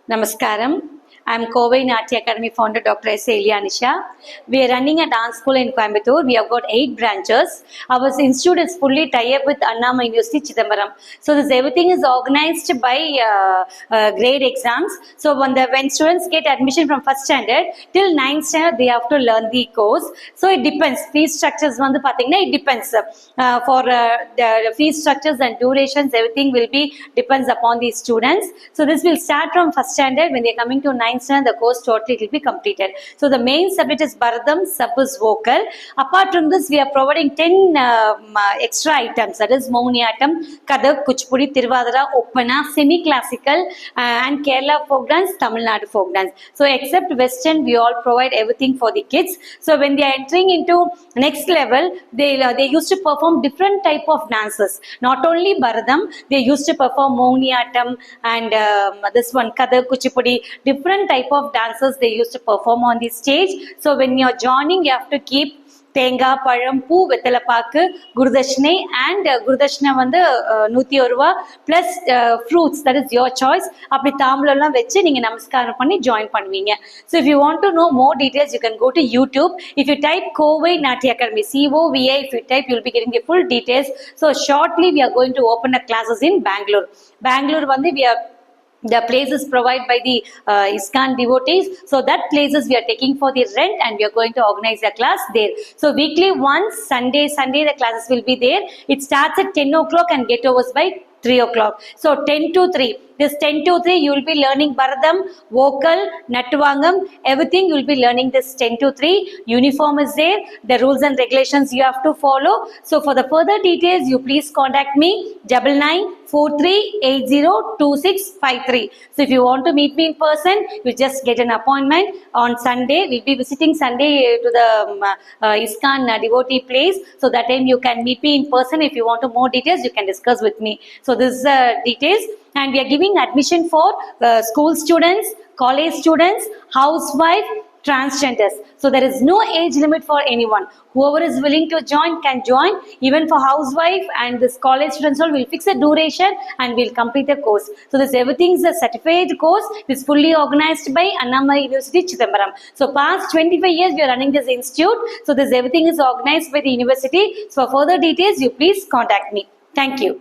Namaskaram. I'm Kovai Natya Academy founder Dr. S. Elianisha. We are running a dance school in Coimbatore. We have got 8 branches. Our institute is fully tied up with Annama University, Chidambaram. So this everything is organized by grade exams. So when students get admission from first standard till 9th standard, they have to learn the course. So it depends. Fee structures it depends. For the fee structures and durations, everything will be depends upon the students. So this will start from first standard. When they are coming to 9th standard, the course totally will be completed. So the main subject is Bharatam, sub is vocal. Apart from this, we are providing 10 extra items, that is Mohiniyattam, Kathak, Kuchipudi, Tiruvadara, Oppana, semi-classical and Kerala folk dance, Tamil Nadu folk dance. So except Western, we all provide everything for the kids. So when they are entering into next level, they used to perform different type of dances. Not only Bharatam, they used to perform Mohiniyattam and this one Kathak, Kuchipudi, different type of dances they used to perform on the stage. So when you're joining, you have to keep தேங்காய் பழம் பூ வெத்தலை பாக்கு குருதட்சணை and குருதட்சணை வந்து 101 ரூபா plus fruits, that is your choice. அப்படி தாம்பூலம்லாம் வச்சு நீங்கள் நமஸ்காரம் பண்ணி ஜாயின் பண்ணுவீங்க. So if you want to know more details, you can go to YouTube. If you type Kovai Natya academy, COVI, if you type, you'll be getting the full details. So shortly we are going to open a classes in Bangalore வந்து we are the places provided by the ISKCON devotees. So that places we are taking for the rent and we are going to organize a class there. So weekly once, Sunday the classes will be there. It starts at 10 o'clock and get overs by 3 o'clock. So 10 to 3. This 10 to 3 you will be learning Bharatam, vocal, Nattvangam, everything you will be learning this 10 to 3. Uniform is there. The rules and regulations you have to follow. So for the further details, you please contact me 9943802653. So if you want to meet me in person, you just get an appointment on Sunday. We'll be visiting Sunday to the ISKCON devotee place. So that time you can meet me in person. If you want to more details, you can discuss with me. So this is details. And we are giving admission for school students, college students, housewife, transgenders. So there is no age limit for anyone. Whoever is willing to join can join. Even for housewife and this college students, will fix a duration and we'll complete the course. So this everything is a certified course. It's fully organized by Annama University, Chidambaram. So past 25 years we are running this institute. So this everything is organized by the university. So for further details, you please contact me. Thank you.